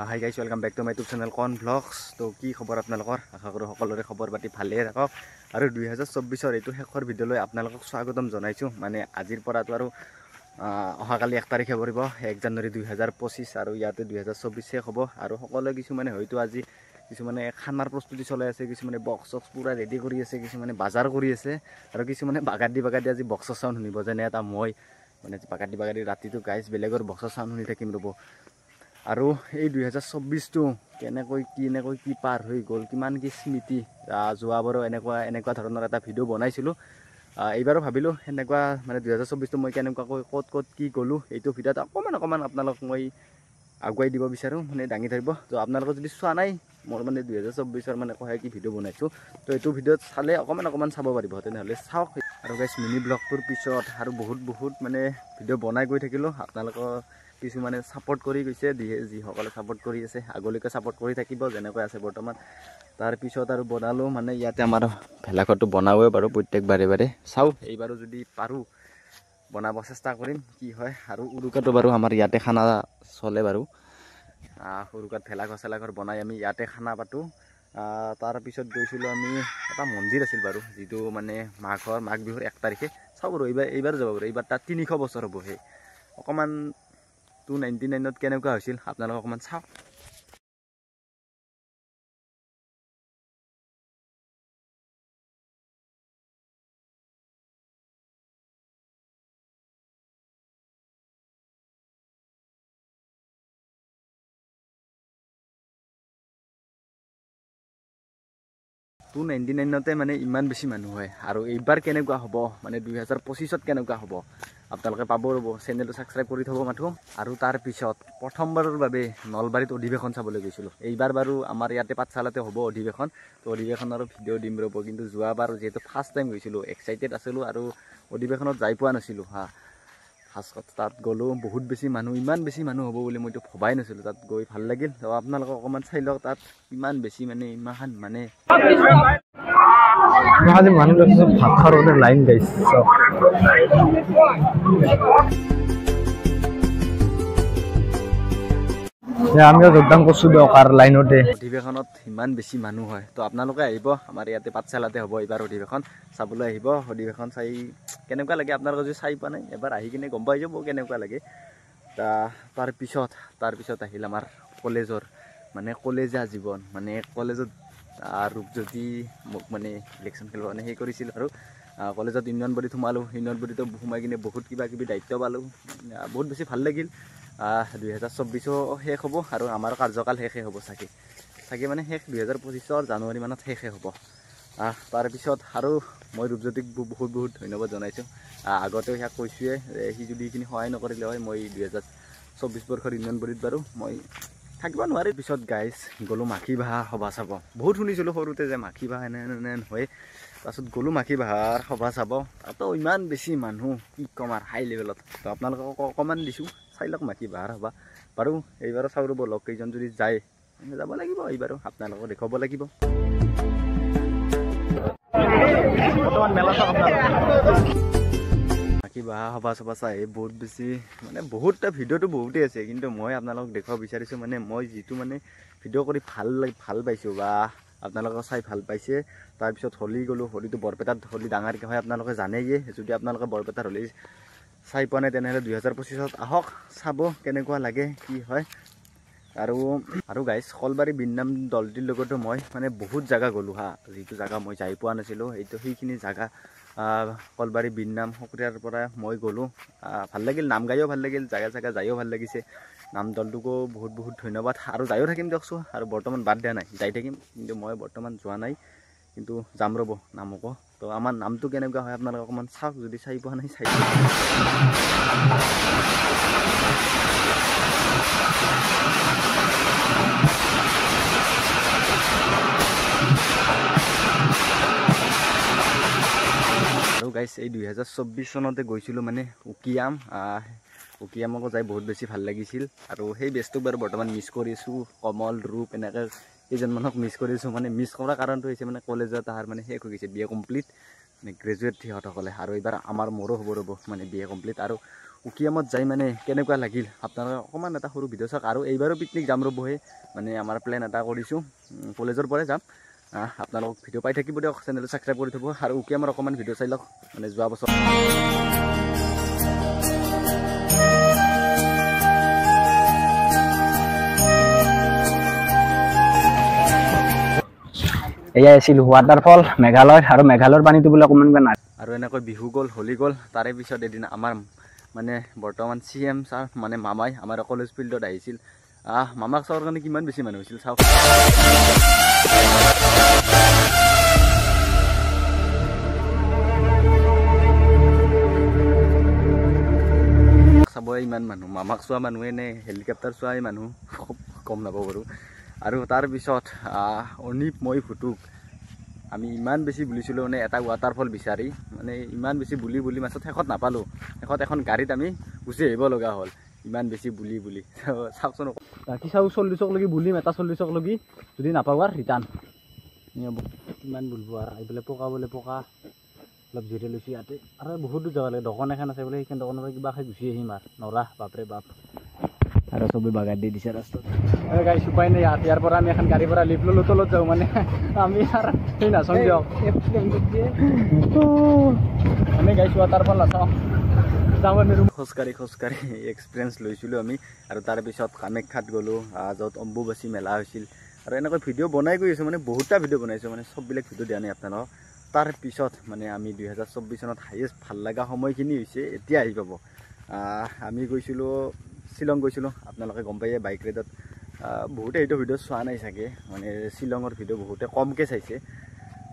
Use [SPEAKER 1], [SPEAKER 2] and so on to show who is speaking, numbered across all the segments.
[SPEAKER 1] High guys, welcome back to my YouTube channel কন vlogs. তো কি খবৰ আপোনালোকৰ? আশা কৰোঁ সকলোৰে খবৰ পাতি ভালেই থাকক। আৰু 2024 এইটো শেষৰ ভিডিঅ'লৈ আপোনালোকক স্বাগতম জনাইছোঁ। মানে আজিৰ পৰাতো আৰু অহাকালি 1 তাৰিখে পৰিব 1 জানুৱাৰী 2025 আৰু ইয়াতে 2024 শেষ হ'ব। আৰু সকলোৱে কিছুমানে হয়তো আজি কিছুমানে খানাৰ প্ৰস্তুতি চলাই আছে, কিছুমানে বক্স চক্স পূৰা ৰেডি কৰি আছে, কিছুমানে বাজাৰ কৰি আছে আৰু কিছুমানে বাগাদি আজি বক্সৰ চাউণ্ড শুনিব। যেনে এটা মই মানে বাগাদি ৰাতিটো গাইজ বেলেগৰ বক্সৰ চাউণ্ড শুনি থাকিম ৰ'ব। আৰু এই 2024টো কেনেকৈ কি পাৰ হৈ গ'ল, কিমান কি স্মৃতি। যোৱাবাৰো এনেকুৱা ধৰণৰ এটা ভিডিঅ' বনাইছিলোঁ। এইবাৰো ভাবিলোঁ সেনেকুৱা মানে 2024টো মই কেনেকুৱাকৈ ক'ত কি গ'লোঁ এইটো ভিডিঅ'ত অকণমান আপোনালোকক মই আগুৱাই দিব বিচাৰোঁ, মানে দাঙি ধৰিব। তো আপোনালোকে যদি চোৱা নাই মোৰ মানে 2024ৰ মানে কি ভিডিঅ' বনাইছোঁ, তো এইটো ভিডিঅ'ত চালে অকণমান চাব পাৰিব। তেনেহ'লে চাওক। আৰু গাইজ মিনি ব্লগটোৰ পিছত আৰু বহুত মানে ভিডিঅ' বনাই গৈ থাকিলোঁ। আপোনালোকৰ কিছুমানে ছাপোৰ্ট কৰি গৈছে, যিসকলে ছাপোৰ্ট কৰি আছে আগলৈকে ছাপোৰ্ট কৰি থাকিব যেনেকৈ আছে বৰ্তমান। তাৰপিছত আৰু বনালোঁ, মানে ইয়াতে আমাৰ ভেলাঘৰটো বনাওঁৱে বাৰু প্ৰত্যেক বাৰে চাওঁ। এইবাৰো যদি পাৰোঁ বনাব চেষ্টা কৰিম, কি হয়। আৰু উৰুকাটো বাৰু আমাৰ ইয়াতে খানা চলে বাৰু। উৰুকাত ভেলাঘৰ বনাই আমি ইয়াতে খানা পাতোঁ। তাৰপিছত গৈছিলোঁ আমি, এটা মন্দিৰ আছিল বাৰু, যিটো মানে মাঘ বিহুৰ 1 তাৰিখে চাওঁ বাৰু। এইবাৰ যাব বাৰু। এইবাৰ তাত 300 বছৰ হ'ব। সেই অকণমান 299ত কেনেকুৱা হৈছিল আপোনালোকে অকণমান চাওক। টু 99তে মানে ইমান বেছি মানুহ হয়। আৰু এইবাৰ কেনেকুৱা হ'ব, মানে 2025ত কেনেকুৱা হ'ব আপোনালোকে পাব ৰ'ব। চেনেলটো ছাবস্ক্ৰাইব কৰি থ'ব মাথো। আৰু তাৰপিছত প্ৰথমবাৰৰ বাবে নলবাৰীত অধিৱেশন চাবলৈ গৈছিলোঁ। এইবাৰ বাৰু আমাৰ ইয়াতে পাঠশালাতে হ'ব অধিৱেশন। তো অধিৱেশনৰ ভিডিঅ' দিম ৰ'ব। কিন্তু যোৱাবাৰ যিহেতু ফাৰ্ষ্ট টাইম গৈছিলোঁ, এক্সাইটেড আছিলোঁ আৰু অধিৱেশনত যাই পোৱা নাছিলোঁ। ফাৰ্ষ্টত তাত গ'লোঁ, বহুত বেছি মানুহ, ইমান বেছি মানুহ হ'ব বুলি মইতো ভবাই নাছিলোঁ। তাত গৈ ভাল লাগিল। তো আপোনালোকক অকণমান চাই লওক তাত ইমান বেছি মানে ইমান মানে মানুহ ভাত খাওঁতে লাইন গাইছে। আমিও যোগদান কৰিছোঁ দিয়ক আৰু লাইনতে। অধিৱেশনত ইমান বেছি মানুহ হয়। তো আপোনালোকে আহিব, আমাৰ ইয়াতে পাঠশালাতে হ'ব এইবাৰ অধিৱেশন চাবলৈ আহিব। অধিৱেশন চাই কেনেকুৱা লাগে আপোনালোকে যদি চাই পোৱা নাই, এবাৰ আহি কিনে গম পাই যাব কেনেকুৱা লাগে। তাৰপিছত আহিল আমাৰ কলেজৰ মানে কলেজীয়া জীৱন। মানে কলেজত ৰূপজ্যোতি মোক মানে ইলেকশ্যন খেলিবৰ কাৰণে সেই কৰিছিল। আৰু কলেজত ইউনিয়ন বডিত সোমালোঁ। ইউনিয়ন বডিতো সোমাই কিনে বহুত কিবা দায়িত্ব পালোঁ। বহুত বেছি ভাল লাগিল। 2024ও শেষ হ'ব আৰু আমাৰ কাৰ্যকাল শেষে হ'ব চাগে মানে শেষ 2025 জানুৱাৰী মানত শেষে হ'ব। তাৰপিছত আৰু মই ৰূপজ্যোতিক বহুত ধন্যবাদ জনাইছোঁ। আগতেও সেয়া কৈছোঁৱে, সি যদি এইখিনি সহায় নকৰিলে হয় মই 2024 বৰ্ষৰ ইউনিয়ন বডিত বাৰু মই থাকিব নোৱাৰি। পিছত গাইজ গ'লোঁ মাখি বাহা সভা চাব। বহুত শুনিছিলোঁ সৰুতে যে মাখি বাহা এনে হয়। তাৰপাছত গ'লোঁ মাখি বাহাৰ সভা চাব। তাতো ইমান বেছি মানুহ কি ক'ম আৰু হাই লেভেলত। তো আপোনালোকক অকণমান দিছোঁ, চাই লওক মাখি বাহাৰ সভা বাৰু। এইবাৰো চাওঁ ৰ'ব, লগ কেইজন যদি যায় যাব লাগিব। এইবাৰো আপোনালোকক দেখুৱাব লাগিব। বৰ্তমান মেলা চাওক মাখি বাহা সভা চভা চাই বহুত বেছি মানে বহুতটা ভিডিঅ'টো বহুতেই আছে। কিন্তু মই আপোনালোকক দেখুৱাব বিচাৰিছোঁ, মানে মই যিটো মানে ভিডিঅ' কৰি ভাল পাইছোঁ বা আপোনালোকে চাই ভাল পাইছে। তাৰপিছত হোলী গ'লোঁ। হোলীটো বৰপেটাত হোলী ডাঙৰকৈ হয়, আপোনালোকে জানেই। যদি আপোনালোকে বৰপেটাৰ হোলী চাই পোৱা নাই তেনেহ'লে 2025ত আহক, চাব কেনেকুৱা লাগে কি হয়। আৰু গাইজ কলবাৰী বিৰনাম দলটিৰ লগতো মই মানে বহুত জেগা গ'লোঁ। যিটো জেগা মই যাই পোৱা নাছিলোঁ, সেইখিনি জেগা কলবাৰী বিৰনাম সক্ৰিয়াৰ পৰা মই গ'লোঁ। ভাল লাগিল, নাম গায়ো ভাল লাগিল, জেগা যায়ো ভাল লাগিছে। নাম দলটোকো বহুত ধন্যবাদ। আৰু যায়ো থাকিম দিয়কচোন। আৰু বৰ্তমান বাদ দিয়া নাই, যাই থাকিম। কিন্তু মই বৰ্তমান যোৱা নাই, কিন্তু যাম ৰ'ব নামকো। তো আমাৰ নামটো কেনেকুৱা হয় আপোনালোকে অকণমান চাওক, যদি চাই পোৱা নাই চাই আৰু গাইজ এই 2024 চনতে গৈছিলোঁ মানে উকিয়ামকো যাই বহুত বেছি ভাল লাগিছিল। আৰু সেই বেজটোক বাৰু বৰ্তমান মিছ কৰিছোঁ। কমল ৰূপ এনেকৈ কেইজনমানক মিছ কৰিছোঁ। মানে মিছ কৰাৰ কাৰণটো হৈছে মানে কলেজত মানে শেষ হৈ গৈছে, BA কমপ্লিট। মানে গ্ৰেজুৱেট সিহঁতসকলে আৰু এইবাৰ আমাৰ মোৰো হ'ব ৰ'ব মানে BA কমপ্লিট আৰু উকিয়ামত যাই মানে কেনেকুৱা লাগিল আপোনালোকে অকণমান এটা সৰু ভিডিঅ' চাওক আৰু এইবাৰো পিকনিক যাম ৰ'বহে মানে আমাৰ প্লেন এটা কৰিছোঁ কলেজৰ পৰাই যাম আপোনালোকক ভিডিঅ' পাই থাকিব দিয়ক চেনেলটো ছাবস্ক্ৰাইব কৰি থ'ব আৰু উকিয়ামৰ অকণমান ভিডিঅ' চাই লওক মানে যোৱা বছৰ
[SPEAKER 2] এয়া আছিল ৱাটাৰফল মেঘালয় আৰু মেঘালয়ৰ পানীটো বোলে অকণমান নাই
[SPEAKER 1] আৰু এনেকৈ বিহু গ'ল হোলী গ'ল তাৰে পিছত এদিন আমাৰ মানে বৰ্তমান CM ছাৰ মানে মামাই আমাৰ কলেজ ফিল্ডত আহিছিল মামাক চাবৰ কাৰণে কিমান বেছি মানুহ হৈছিল চাওক চাবই ইমান মানুহ মামাক চোৱা মানুহে নে হেলিকপ্টাৰ চোৱাই মানুহ খুব গম নাপাব বাৰু আৰু তাৰপিছত অনিপ মই ফুটুক আমি ইমান বেছি বুলিছিলোঁ মানে এটা ৱাটাৰফল বিচাৰি মানে ইমান বেছি বুলি মাছত শেষত নাপালোঁ শেষত এখন গাড়ীত আমি গুচি আহিব লগা হ'ল ইমান বেছি বুলি চাওকচোন
[SPEAKER 2] বাকী চাওঁ 40ক লগি বুলিম এটা 40ক লগি যদি নাপাওঁ আৰু ৰিটাৰ্ণ কিমান বুলিব আৰু এইফালে পকা বোলে পকা অলপ জিৰাই লৈছোঁ ইয়াতে আৰু বহুত দূৰ যাব লাগে দোকান এখন আছে বোলে সেইখন দোকানৰ পৰা কিবা খাই গুচি আহিম আৰু নৰা বাপৰে বাপ আৰু চবেই বাগাৰ দি দিছে ৰাস্তাত গাড়ী চুপাই নাই ইয়াৰ পৰা আমি এখন গাড়ীৰ পৰা লিফ্ট ল'লোঁ তলত যাওঁ মানে আমি আৰু সেই নাচাওঁ দিয়ক আমি গাড়ী ৱাটাৰফল নাচাওঁ
[SPEAKER 1] খোজকাঢ়ি এক্সপিৰিয়েঞ্চ লৈছিলোঁ আমি আৰু তাৰপিছত কামাখ্যাত গ'লোঁ য'ত অম্বুবাচী মেলা হৈছিল আৰু এনেকৈ ভিডিঅ' বনাই গৈ আছোঁ মানে বহুতটা ভিডিঅ' বনাইছোঁ মানে চববিলাক ভিডিঅ' দিয়া নাই আপোনালোকক তাৰপিছত মানে আমি 2024 চনত হায়েষ্ট ভাল লগা সময়খিনি হৈছে এতিয়া আহি পাব আমি গৈছিলোঁ শ্বিলং গৈছিলোঁ আপোনালোকে গম পায়ে বাইক ৰাইডত বহুতে এইটো ভিডিঅ' চোৱা নাই চাগে মানে শ্বিলঙৰ ভিডিঅ' বহুতে কমকৈ চাইছে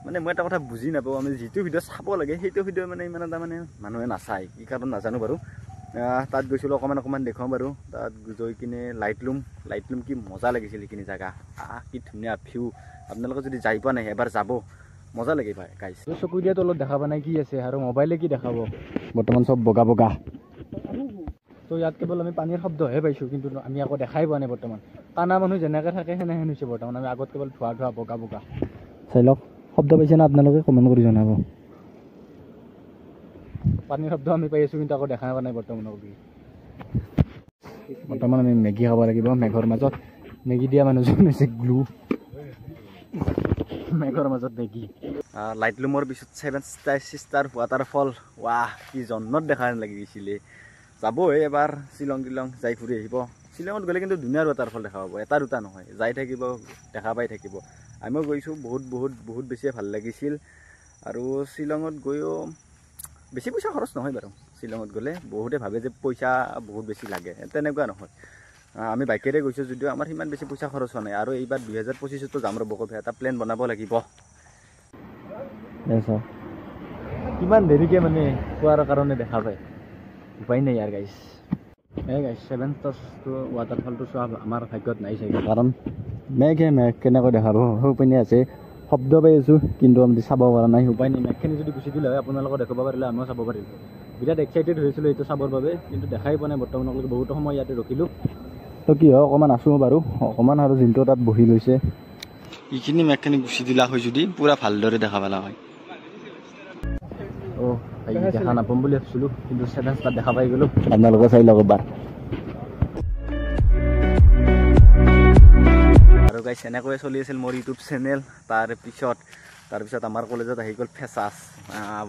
[SPEAKER 1] মানে মই এটা কথা বুজি নাপাওঁ আমি যিটো ভিডিঅ' চাব লাগে সেইটো ভিডিঅ' মানে ইমান এটা মানে মানুহে নাচায় কি কাৰণ নাজানো বাৰু তাত গৈছিলোঁ অকণমান দেখুৱাম বাৰু তাত গৈ কিনে লাইটলুম কি মজা লাগিছিল সেইখিনি জেগা কি ধুনীয়া ভিউ আপোনালোকে যদি যাই পোৱা নাই এবাৰ যাব মজা লাগে ভাই গাইছ
[SPEAKER 2] চকু দিয়া তলত দেখা পোৱা নাই কি আছে আৰু মোবাইলে কি দেখাব বৰ্তমান চব বগা তো ইয়াত কেৱল আমি পানীৰ শব্দহে পাইছোঁ কিন্তু আমি আকৌ দেখাই পোৱা নাই বৰ্তমান কানা মানুহ যেনেকৈ থাকে সেনেহেন হৈছে বৰ্তমান আমি আগত কেৱল ধোৱা বগা চাই লওক শব্দ পাইছে না আপোনালোকে কমেণ্ট কৰি জনাব পানীৰ শব্দ আমি পাই আছোঁ কিন্তু আকৌ দেখা পোৱা নাই বৰ্তমান আমি মেগী খাব লাগিব মেঘৰ মাজত মেগী দিয়া মানুহজন হৈছে গ্লু মেঘৰ মাজত মেগী
[SPEAKER 1] লাইটলুমৰ পিছত 7 ষ্টাৰ ৱাটাৰফল ৱাহ কি জন্নত দেখা লাগি গৈছিলে যাবই এবাৰ শ্বিলং যাই ফুৰি আহিব শ্বিলঙত গ'লে কিন্তু ধুনীয়া ৱাটাৰফল দেখা পাব এটা দুটা নহয় যাই থাকিব দেখা পাই থাকিব আমিও গৈছোঁ বহুত বেছিয়ে ভাল লাগিছিল আৰু শ্বিলঙত গৈও বেছি পইচা খৰচ নহয় বাৰু শ্বিলঙত গ'লে বহুতে ভাবে যে পইচা বহুত বেছি লাগে তেনেকুৱা নহয় আমি বাইকেৰে গৈছোঁ যদিও আমাৰ সিমান বেছি পইচা খৰচ হোৱা নাই আৰু এইবাৰ 2025তো যাম ৰ'ব এটা প্লেন বনাব লাগিব
[SPEAKER 2] কিমান দেৰিকৈ মানে খোৱাৰ কাৰণে দেখা পায় উপায় নাই ইয়াৰ গাইছ 7 ষ্টাৰটো ৱাটাৰফলটো চোৱা আমাৰ ভাগ্যত নাই চাগে কাৰণ মেঘ কেনেকৈ দেখাব সেইপিনে আছে শব্দ পাই আছোঁ কিন্তু আমি চাব পৰা নাই উপায় নাই মেঘখিনি যদি গুচি দিলে হয় আপোনালোকক দেখাব পাৰিলে আমিও চাব পাৰিলোঁ বিৰাট এক্সাইটেড হৈছিলোঁ এইটো চাবৰ বাবে কিন্তু দেখাই পোৱা নাই বৰ্তমানলৈকে বহুতো সময় ইয়াতে ৰখিলোঁ তো কি হয় অকণমান আছোঁ বাৰু অকণমান আৰু দিনটো তাত বহি লৈছে
[SPEAKER 1] এইখিনি মেঘখিনি গুচি দিলা হয় যদি পূৰা ভালদৰে দেখা পালা হয়
[SPEAKER 2] দেখা নাপাম বুলি ভাবিছিলোঁ কিন্তু 7 ষ্টাৰ দেখা পাই গ'লোঁ আপোনালোকে চাই লওক এবাৰ
[SPEAKER 1] আৰু গাইছ এনেকৈয়ে চলি আছিল মোৰ ইউটিউব চেনেল তাৰপিছত আমাৰ কলেজত আহি গ'ল ফেচাছ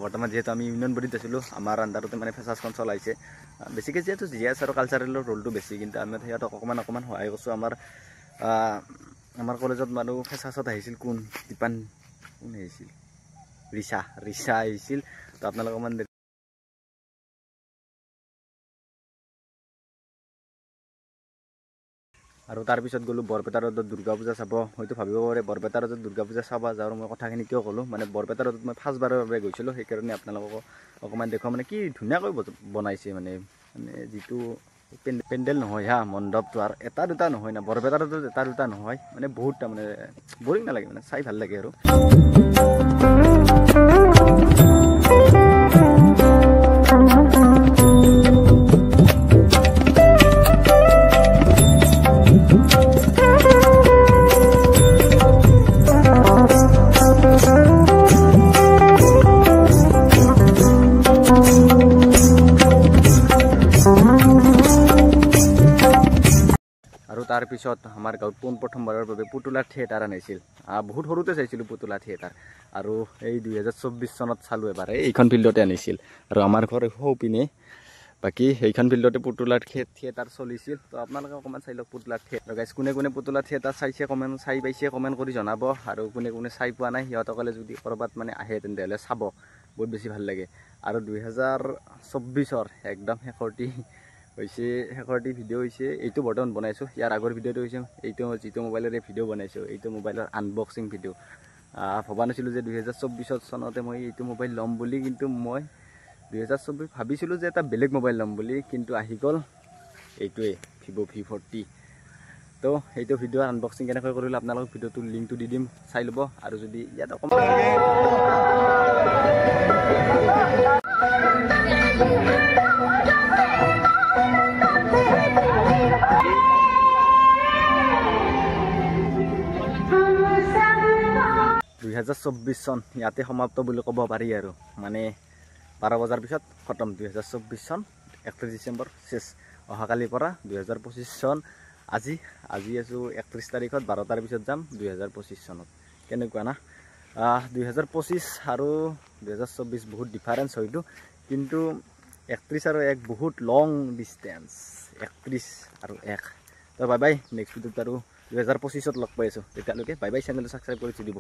[SPEAKER 1] বৰ্তমান যিহেতু আমি ইউনিয়ন বডিত আছিলোঁ আমাৰ আণ্ডাৰতে মানে ফেচাছখন চলাইছে বেছিকৈ যিহেতু GS আৰু কালচাৰেলৰ ৰোলটো বেছি কিন্তু আমি সিহঁতক অকণমান সহায় কৰিছোঁ আমাৰ কলেজত মানুহ ফেচাছত আহিছিল কোন আহিছিল ৰিচা আহিছিল তো আপোনালোক অকণমান আৰু তাৰপিছত গ'লোঁ বৰপেটা ৰোডত দুৰ্গা পূজা চাব হয়তো ভাবিব পাৰে বৰপেটা ৰোডত দুৰ্গা পূজা চাব যাওঁ মই কথাখিনি কিয় ক'লোঁ মানে বৰপেটা ৰোডত মই ফাৰ্ষ্টবাৰৰ বাবে গৈছিলোঁ সেইকাৰণে আপোনালোকক অকণমান দেখুৱাওঁ মানে কি ধুনীয়াকৈ বনাইছে মানে যিটো পেণ্ডেল নহয় মণ্ডপটো আৰু এটা দুটা নহয় না বৰপেটা ৰোডত এটা দুটা নহয় মানে বহুত তাৰমানে বৰিং নালাগে মানে চাই ভাল লাগে আৰু পিছত আমাৰ গাঁৱত পোনপ্ৰথমবাৰৰ বাবে পুতলা থিয়েটাৰ আনিছিল। বহুত সৰুতে চাইছিলোঁ পুতলা থিয়েটাৰ, আৰু এই 2024 চনত চালোঁ এবাৰ। এইখন ফিল্ডতে আনিছিল, আৰু আমাৰ ঘৰ সৌপিনে। বাকী সেইখন ফিল্ডতে পুতলাৰ থিয়েটাৰ চলিছিল। তো আপোনালোকে অকণমান চাই লওক পুতলাৰ থিয়েটাৰ। গাইজ কোনে কোনে পুতলা থিয়েটাৰ চাই পাইছে কমেণ্ট কৰি জনাব, আৰু কোনে কোনে চাই পোৱা নাই সিহঁতসকলে যদি ক'ৰবাত মানে আহে তেন্তেহ'লে চাব, বহুত বেছি ভাল লাগে। আৰু 2024 একদম শেষৰটি ভিডিঅ' হৈছে এইটো বৰ্তমান বনাইছোঁ। ইয়াৰ আগৰ ভিডিঅ'টো হৈছে এইটো যিটো মোবাইলেৰে ভিডিঅ' বনাইছোঁ, এইটো মোবাইলৰ আনবক্সিং ভিডিঅ'। ভবা নাছিলোঁ যে 2024 চনতে মই এইটো মোবাইল ল'ম বুলি, কিন্তু মই 2024 ভাবিছিলোঁ যে এটা বেলেগ মোবাইল ল'ম বুলি, কিন্তু আহি গ'ল এইটোৱে ভিভ' V40। তো এইটো ভিডিঅ' আনবক্সিং কেনেকৈ কৰিলোঁ আপোনালোকক ভিডিঅ'টোৰ লিংকটো দি দিম, চাই ল'ব। আৰু যদি ইয়াত অকণমান 2024 চন ইয়াতে সমাপ্ত বুলি ক'ব পাৰি, আৰু মানে 12 বজাৰ পিছত খতম। 2024 চন 31 ডিচেম্বৰ শেষ। অহাকালিৰ পৰা 2025 চন। আজি আছোঁ 31 তাৰিখত, 12টাৰ পিছত যাম 2025 চনত। কেনেকুৱা না? 2025 আৰু 2024 বহুত ডিফাৰেঞ্চ হয়তো, কিন্তু 31 আৰু 1 বহুত লং ডিষ্টেঞ্চ। 31 আৰু 1। তো বাই বাই, নেক্সট ভিডিঅ'ত আৰু 2025 লগ পাই আছোঁ। তেতিয়ালৈকে বাই বাই, চেনেলটো ছাবস্ক্ৰাইব কৰি দিব।